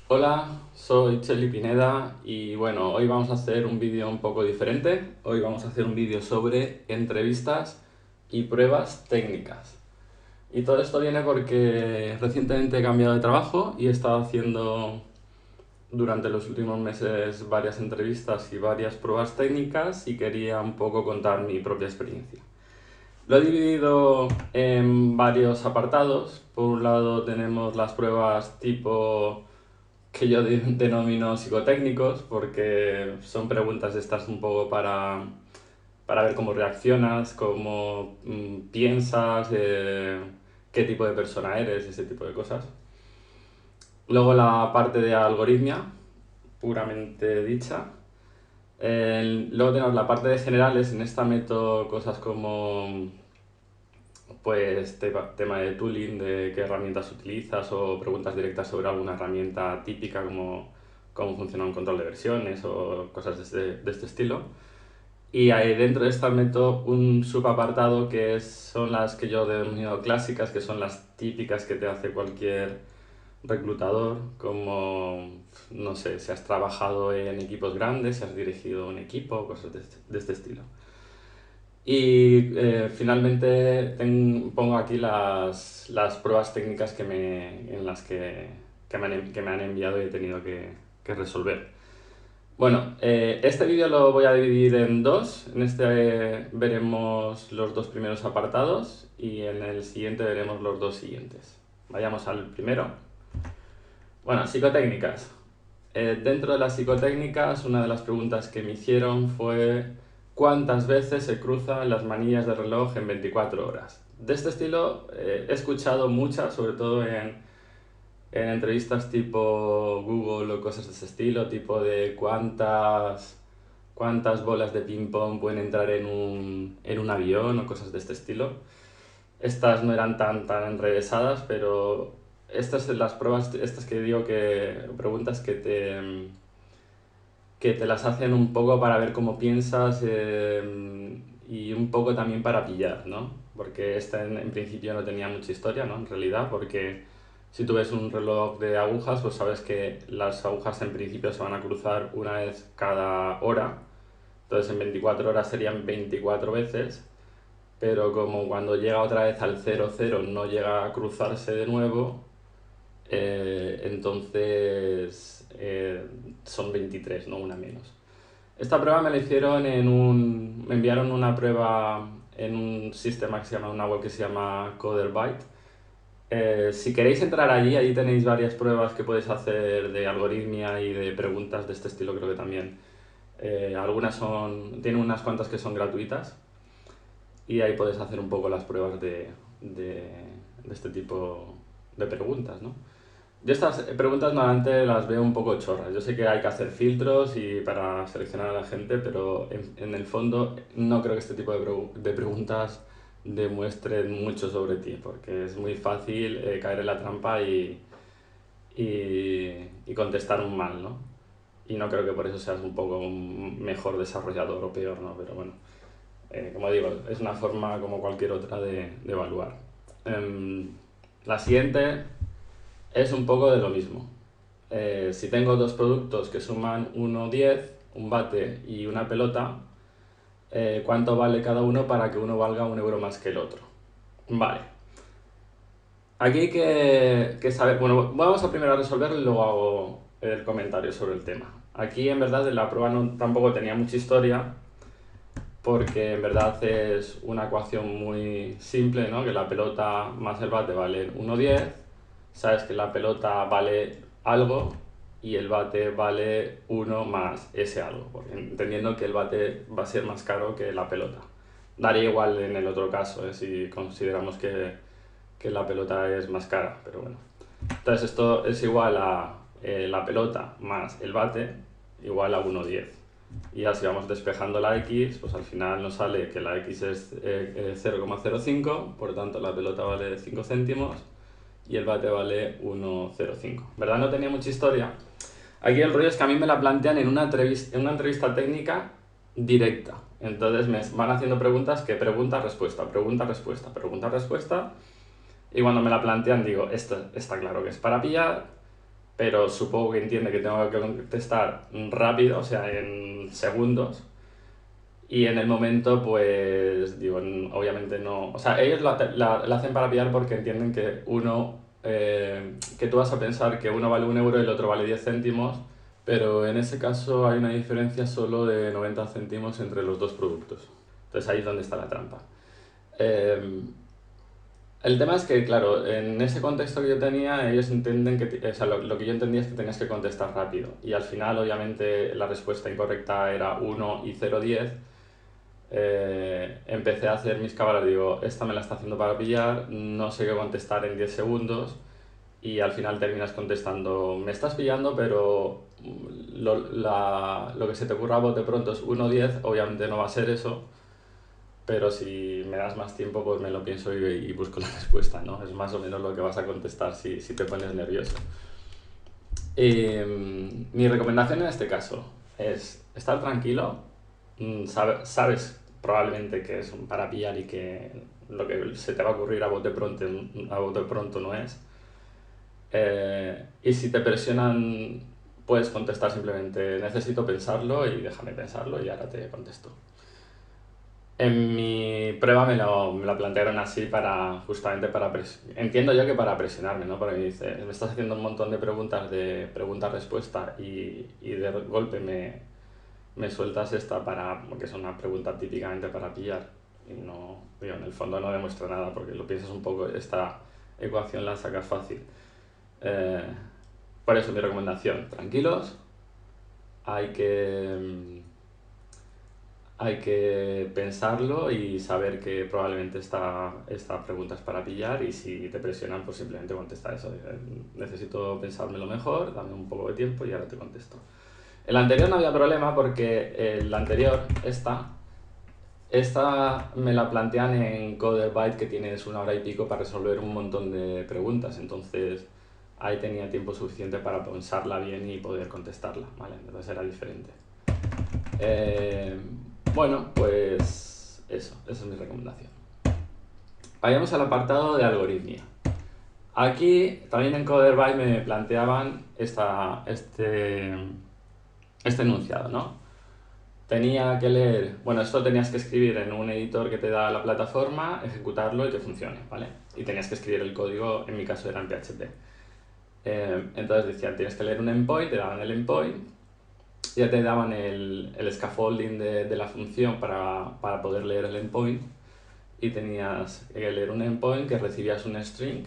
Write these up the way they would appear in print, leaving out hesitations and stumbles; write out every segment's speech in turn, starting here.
Hola, soy Cheli Pineda y bueno, hoy vamos a hacer un vídeo un poco diferente. Hoy vamos a hacer un vídeo sobre entrevistas y pruebas técnicas. Y todo esto viene porque recientemente he cambiado de trabajo y he estado haciendo durante los últimos meses varias entrevistas y varias pruebas técnicas y quería un poco contar mi propia experiencia. Lo he dividido en varios apartados. Por un lado tenemos las pruebas tipo que yo denomino psicotécnicos, porque son preguntas estas un poco para ver cómo reaccionas, cómo piensas, qué tipo de persona eres, ese tipo de cosas. Luego la parte de algoritmia, puramente dicha. Luego tenemos la parte de generales, en esta meto cosas como pues tema de tooling, de qué herramientas utilizas o preguntas directas sobre alguna herramienta típica como cómo funciona un control de versiones o cosas de este estilo. Y ahí dentro de esta meto un subapartado son las que yo denomino clásicas, que son las típicas que te hace cualquier reclutador, como, no sé, si has trabajado en equipos grandes, si has dirigido un equipo, cosas de este estilo. Y finalmente pongo aquí las pruebas técnicas en las que me han enviado y he tenido que resolver. Bueno, este vídeo lo voy a dividir en dos. En este veremos los dos primeros apartados y en el siguiente veremos los dos siguientes. Vayamos al primero. Bueno, psicotécnicas. Dentro de las psicotécnicas, una de las preguntas que me hicieron fue ¿cuántas veces se cruzan las manillas de reloj en 24 horas? De este estilo he escuchado muchas, sobre todo en entrevistas tipo Google o cosas de ese estilo, tipo de cuántas bolas de ping pong pueden entrar en un avión o cosas de este estilo. Estas no eran tan enrevesadas, pero estas son las pruebas, estas que digo que preguntas que te las hacen un poco para ver cómo piensas y un poco también para pillar, ¿no? Porque esta en principio no tenía mucha historia, ¿no? En realidad, porque si tú ves un reloj de agujas, pues sabes que las agujas en principio se van a cruzar una vez cada hora, entonces en 24 horas serían 24 veces, pero como cuando llega otra vez al 00 no llega a cruzarse de nuevo, entonces son 23, no una menos. Esta prueba me la hicieron me enviaron una prueba en un sistema que se llama, una web que se llama Coderbyte. Si queréis entrar allí tenéis varias pruebas que podéis hacer de algoritmia y de preguntas de este estilo, creo que también. Tienen unas cuantas que son gratuitas y ahí podéis hacer un poco las pruebas de este tipo de preguntas, ¿no? Yo estas preguntas normalmente las veo un poco chorras. Yo sé que hay que hacer filtros y para seleccionar a la gente, pero en el fondo no creo que este tipo de preguntas demuestren mucho sobre ti, porque es muy fácil caer en la trampa y contestar un mal, ¿no? Y no creo que por eso seas un poco un mejor desarrollador o peor, ¿no? Pero bueno, como digo, es una forma como cualquier otra de evaluar. Em, la siguiente es un poco de lo mismo. Si tengo dos productos que suman 1,10, un bate y una pelota, ¿cuánto vale cada uno para que uno valga 1 euro más que el otro? Vale. Aquí hay que saber, bueno, vamos a primero a resolverlo y luego hago el comentario sobre el tema. Aquí en verdad la prueba tampoco tenía mucha historia, porque en verdad es una ecuación muy simple, ¿no? Que la pelota más el bate valen 1,10, sabes que la pelota vale algo y el bate vale 1 más ese algo, entendiendo que el bate va a ser más caro que la pelota. Daría igual en el otro caso, si consideramos que la pelota es más cara, pero bueno. Entonces esto es igual a la pelota más el bate igual a 1,10. Y así vamos despejando la x, pues al final nos sale que la x es 0,05, por tanto la pelota vale 5 céntimos y el bate vale 1,05. ¿Verdad? No tenía mucha historia. Aquí el rollo es que a mí me la plantean en una entrevista técnica directa. Entonces me van haciendo preguntas que pregunta, respuesta, pregunta, respuesta, pregunta, respuesta. Y cuando me la plantean digo, esto está claro que es para pillar. pero supongo que entiende que tengo que contestar rápido, o sea, en segundos. Y en el momento, pues, digo, obviamente no. O sea, ellos la hacen para pillar porque entienden que que tú vas a pensar que uno vale 1 euro y el otro vale 10 céntimos, pero en ese caso hay una diferencia solo de 90 céntimos entre los dos productos. Entonces ahí es donde está la trampa. Eh, el tema es que, claro, en ese contexto que yo tenía, ellos entienden que, o sea, lo que yo entendía es que tenías que contestar rápido. Y al final, obviamente, la respuesta incorrecta era 1 y 0,10. Empecé a hacer mis cábalas, digo, esta me la está haciendo para pillar, no sé qué contestar en 10 segundos y al final terminas contestando, me estás pillando, pero lo que se te ocurra a bote pronto es 1,10, obviamente no va a ser eso, pero si me das más tiempo, pues me lo pienso y busco la respuesta, ¿no? Es más o menos lo que vas a contestar si te pones nervioso. Mi recomendación en este caso es estar tranquilo, sabes probablemente que es para pillar y que lo que se te va a ocurrir a bote pronto no es. Y si te presionan, puedes contestar simplemente necesito pensarlo y déjame pensarlo y ahora te contesto. En mi prueba me lo plantearon así justamente para entiendo yo que para presionarme, ¿no? Porque me dice, me estás haciendo un montón de preguntas de pregunta-respuesta y de golpe me sueltas esta porque es una pregunta típicamente para pillar. Y no, digo, en el fondo no demuestra nada porque lo piensas un poco, esta ecuación la sacas fácil. Eh, por eso mi recomendación, tranquilos, hay que, hay que pensarlo y saber que probablemente esta pregunta es para pillar y si te presionan pues simplemente contesta eso. Necesito pensármelo mejor, dame un poco de tiempo y ahora te contesto. El anterior no había problema porque el anterior, esta me la plantean en CoderByte que tienes 1 hora y pico para resolver un montón de preguntas, entonces ahí tenía tiempo suficiente para pensarla bien y poder contestarla, ¿vale? Entonces era diferente. Eh, bueno, pues esa es mi recomendación. Vayamos al apartado de algoritmia. Aquí también en CoderByte me planteaban este enunciado, ¿no? Tenía que leer, bueno, esto tenías que escribir en un editor que te da la plataforma, ejecutarlo y que funcione, ¿vale? Y tenías que escribir el código, en mi caso era en PHP. Entonces decían, tienes que leer un endpoint, te daban el endpoint, ya te daban el scaffolding de la función para poder leer el endpoint y tenías que leer un endpoint que recibías un string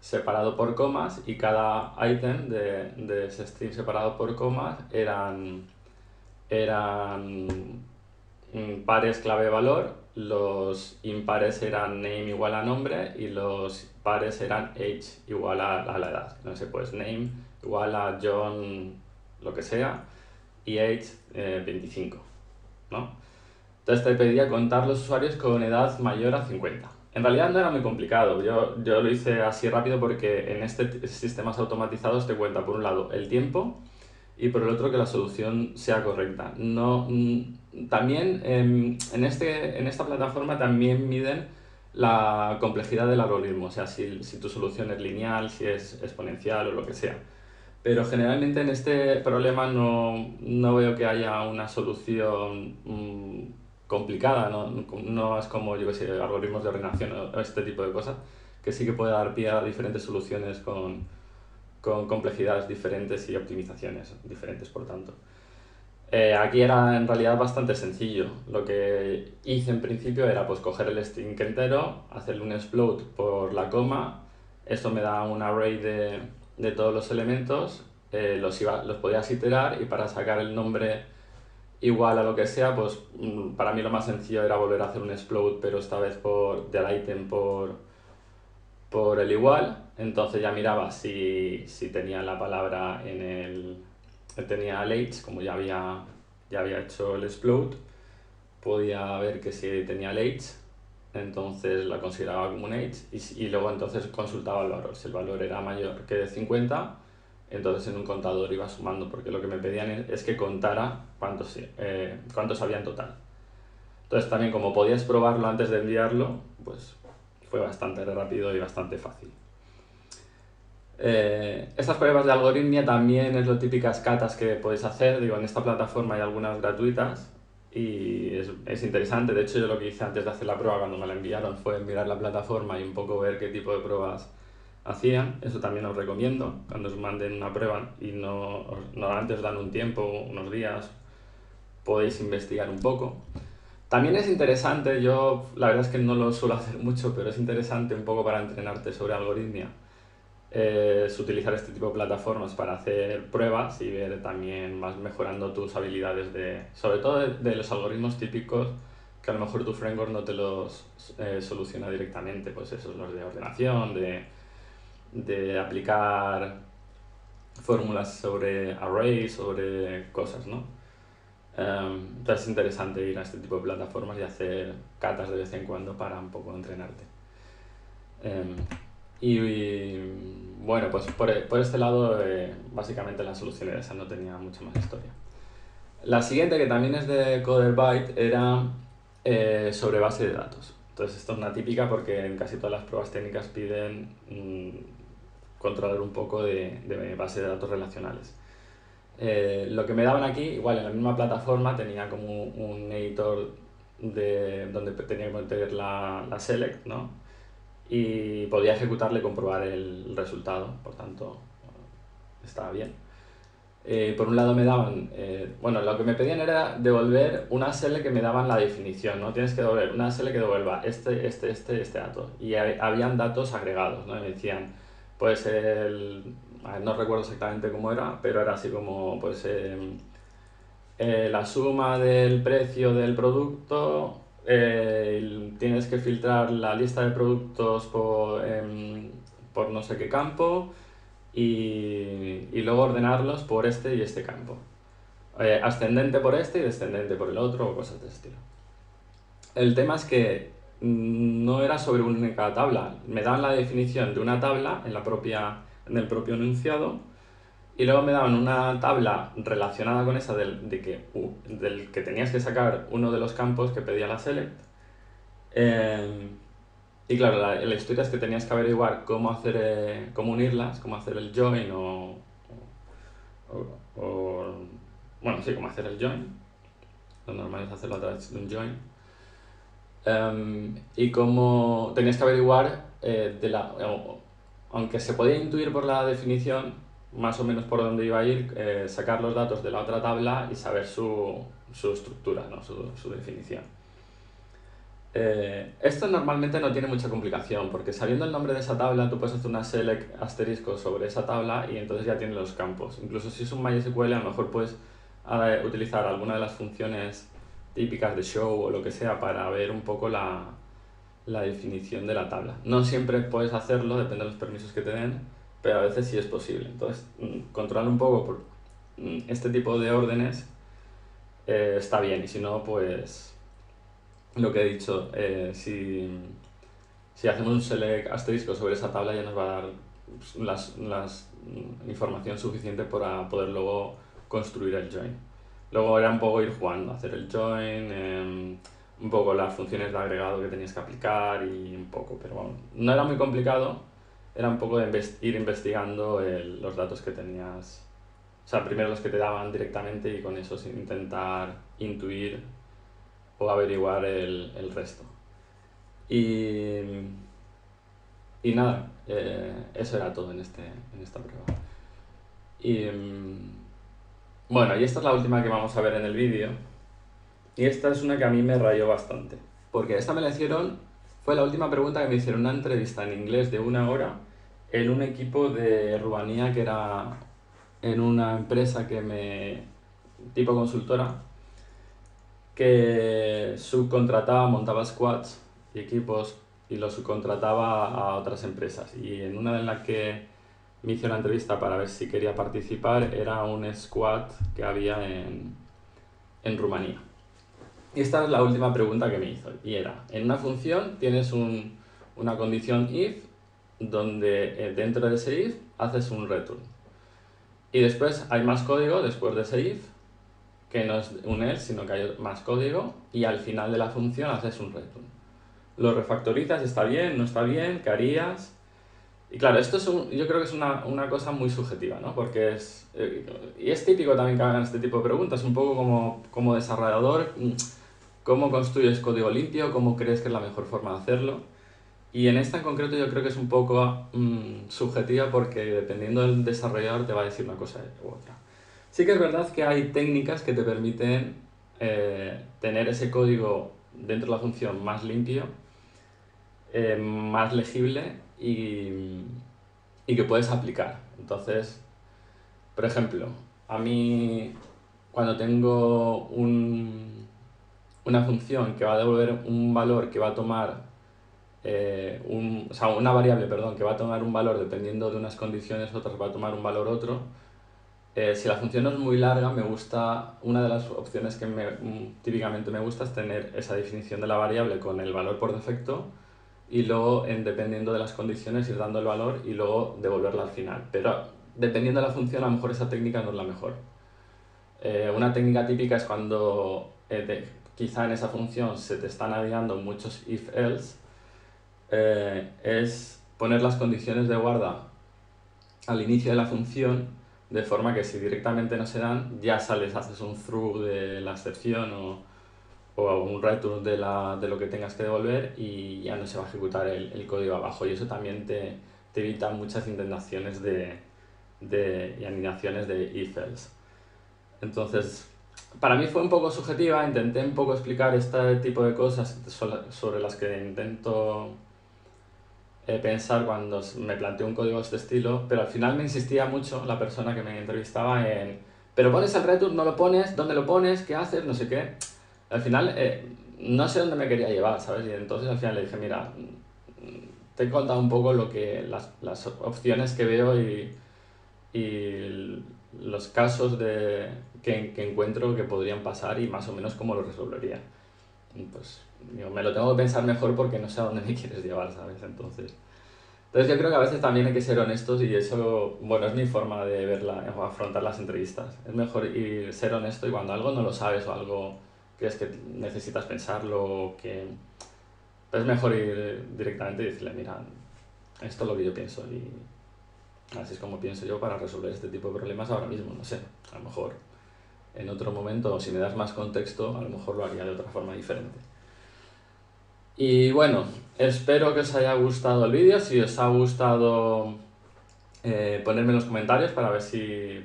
separado por comas y cada ítem de ese string separado por comas eran pares clave-valor, los impares eran name igual a nombre y los pares eran age igual a la edad. No sé, pues name igual a John lo que sea y age 25, ¿no? Entonces te pedía contar los usuarios con edad mayor a 50. En realidad no era muy complicado, yo lo hice así rápido porque en sistemas automatizados te cuenta por un lado el tiempo y por el otro que la solución sea correcta. No, también en esta plataforma también miden la complejidad del algoritmo, o sea, si tu solución es lineal, si es exponencial o lo que sea. Pero generalmente en este problema no veo que haya una solución complicada, no es como, yo que sé, algoritmos de ordenación o este tipo de cosas, que sí que puede dar pie a diferentes soluciones con complejidades diferentes y optimizaciones diferentes, por tanto. Aquí era en realidad bastante sencillo. Lo que hice en principio era pues coger el string entero, hacerle un explode por la coma, esto me da un array de todos los elementos, los podías iterar y para sacar el nombre igual a lo que sea, pues para mí lo más sencillo era volver a hacer un explode, pero esta vez del ítem por el igual, entonces ya miraba si tenía la palabra tenía el age, como ya había hecho el explode, podía ver que si tenía el age, entonces la consideraba como un age y luego entonces consultaba el valor, si el valor era mayor que 50, entonces en un contador iba sumando, porque lo que me pedían es que contara cuántos había en total. Entonces también como podías probarlo antes de enviarlo, pues fue bastante rápido y bastante fácil. Estas pruebas de algoritmia también es lo típicas catas que podéis hacer. Digo, en esta plataforma hay algunas gratuitas y es interesante. De hecho, yo lo que hice antes de hacer la prueba cuando me la enviaron fue mirar la plataforma y un poco ver qué tipo de pruebas hacían. Eso también os recomiendo cuando os manden una prueba y normalmente os dan un tiempo, unos días, podéis investigar un poco. También es interesante, yo la verdad es que no lo suelo hacer mucho, pero es interesante un poco para entrenarte sobre algoritmia. Es utilizar este tipo de plataformas para hacer pruebas y ver también más mejorando tus habilidades sobre todo de los algoritmos típicos que a lo mejor tu framework no te los soluciona directamente, pues esos los de ordenación, de aplicar fórmulas sobre arrays, sobre cosas, ¿no? Entonces es interesante ir a este tipo de plataformas y hacer catas de vez en cuando para un poco entrenarte. Bueno, pues por este lado básicamente la solución era esa, no tenía mucha más historia. La siguiente, que también es de CoderByte, era sobre base de datos. Entonces esto es una típica porque en casi todas las pruebas técnicas piden controlar un poco de base de datos relacionales. Lo que me daban aquí, igual en la misma plataforma, tenía como un editor donde tenía que meter la select, ¿no? Y podía ejecutarle y comprobar el resultado, por tanto estaba bien. Por un lado me daban, bueno, lo que me pedían era devolver una SL que me daban la definición, ¿no? Tienes que devolver una SL que devuelva este dato. Y habían datos agregados, ¿no? Y me decían, pues no recuerdo exactamente cómo era, pero era así como, pues, la suma del precio del producto, tienes que filtrar la lista de productos por no sé qué campo y luego ordenarlos por este y este campo. Ascendente por este y descendente por el otro o cosas de ese estilo. El tema es que no era sobre una única tabla. Me daban la definición de una tabla en el propio enunciado y luego me daban una tabla relacionada con esa del que tenías que sacar uno de los campos que pedía la select. Y claro, la historia es que tenías que averiguar cómo cómo unirlas, cómo hacer el join bueno, sí, cómo hacer el join. Lo normal es hacerlo a través de un join. Y cómo tenías que averiguar, aunque se podía intuir por la definición, más o menos por dónde iba a ir, sacar los datos de la otra tabla y saber su estructura, ¿no? su definición. Esto normalmente no tiene mucha complicación, porque sabiendo el nombre de esa tabla, tú puedes hacer una select asterisco sobre esa tabla y entonces ya tienes los campos. Incluso si es un MySQL, a lo mejor puedes utilizar alguna de las funciones típicas de show o lo que sea para ver un poco la definición de la tabla. No siempre puedes hacerlo, depende de los permisos que te den, pero a veces sí es posible. Entonces, controlar un poco por este tipo de órdenes está bien, y si no, pues lo que he dicho, si hacemos un select asterisco sobre esa tabla ya nos va a dar las información suficiente para poder luego construir el join. Luego era un poco ir jugando, hacer el join, un poco las funciones de agregado que tenías que aplicar y un poco, pero bueno, no era muy complicado, era un poco de ir investigando los datos que tenías, o sea, primero los que te daban directamente y con eso intentar intuir o averiguar el resto. Y nada, eso era todo en esta prueba. Bueno, y esta es la última que vamos a ver en el vídeo. Y esta es una que a mí me rayó bastante. Porque esta me la hicieron, fue la última pregunta que me hicieron, una entrevista en inglés de 1 hora en un equipo de Rumanía que era en una empresa tipo consultora, que subcontrataba, montaba squads y equipos y los subcontrataba a otras empresas. Y en una de las que me hizo la entrevista para ver si quería participar era un squad que había en Rumanía. Y esta es la última pregunta que me hizo, y era, en una función tienes una condición if, donde dentro de ese if haces un return. Y después hay más código después de ese if, que no es un else, sino que hay más código, y al final de la función haces un return. Lo refactorizas, está bien, no está bien, ¿qué harías? Y claro, yo creo que es una cosa muy subjetiva, ¿no? Porque y es típico también que hagan este tipo de preguntas, un poco como desarrollador, cómo construyes código limpio, cómo crees que es la mejor forma de hacerlo. Y en esta en concreto yo creo que es un poco subjetiva porque dependiendo del desarrollador te va a decir una cosa u otra. Sí que es verdad que hay técnicas que te permiten tener ese código dentro de la función más limpio, más legible y que puedes aplicar. Entonces, por ejemplo, a mí cuando tengo una función que va a devolver un valor que va a tomar, o sea, una variable, perdón, que va a tomar un valor dependiendo de unas condiciones, otras va a tomar un valor otro. Si la función no es muy larga, una de las opciones que típicamente me gusta es tener esa definición de la variable con el valor por defecto y luego, dependiendo de las condiciones, ir dando el valor y luego devolverla al final. Pero dependiendo de la función, a lo mejor esa técnica no es la mejor. Una técnica típica es cuando quizá en esa función se te están navegando muchos if-else, es poner las condiciones de guarda al inicio de la función, de forma que si directamente no se dan, ya haces un through de la excepción o un return de lo que tengas que devolver y ya no se va a ejecutar el código abajo. Y eso también te evita muchas indentaciones y anidaciones de if-else. Entonces, para mí fue un poco subjetiva, intenté un poco explicar este tipo de cosas sobre las que intento pensar cuando me planteo un código de este estilo, pero al final me insistía mucho la persona que me entrevistaba pero pones el return, no lo pones, ¿dónde lo pones? ¿Qué haces? No sé qué. Al final no sé dónde me quería llevar, ¿sabes? Y entonces al final le dije, mira, te he contado un poco las opciones que veo y los casos que encuentro que podrían pasar y más o menos cómo lo resolvería. Y pues digo, me lo tengo que pensar mejor porque no sé a dónde me quieres llevar, ¿sabes? Entonces yo creo que a veces también hay que ser honestos y eso, bueno, es mi forma de verla o afrontar las entrevistas. Es mejor ser honesto y cuando algo no lo sabes o algo crees que necesitas pensarlo o que es mejor ir directamente y decirle, mira, esto es lo que yo pienso y así es como pienso yo para resolver este tipo de problemas ahora mismo, no sé, a lo mejor en otro momento o si me das más contexto a lo mejor lo haría de otra forma diferente. Y bueno, espero que os haya gustado el vídeo, si os ha gustado ponerme en los comentarios para ver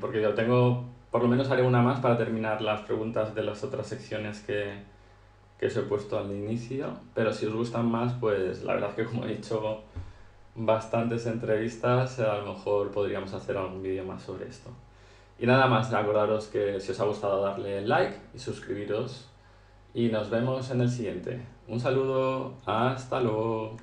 porque yo por lo menos haré una más para terminar las preguntas de las otras secciones que os he puesto al inicio, pero si os gustan más, pues la verdad es que como he dicho bastantes entrevistas, a lo mejor podríamos hacer algún vídeo más sobre esto. Y nada más, acordaros que si os ha gustado darle like y suscribiros y nos vemos en el siguiente. Un saludo, hasta luego.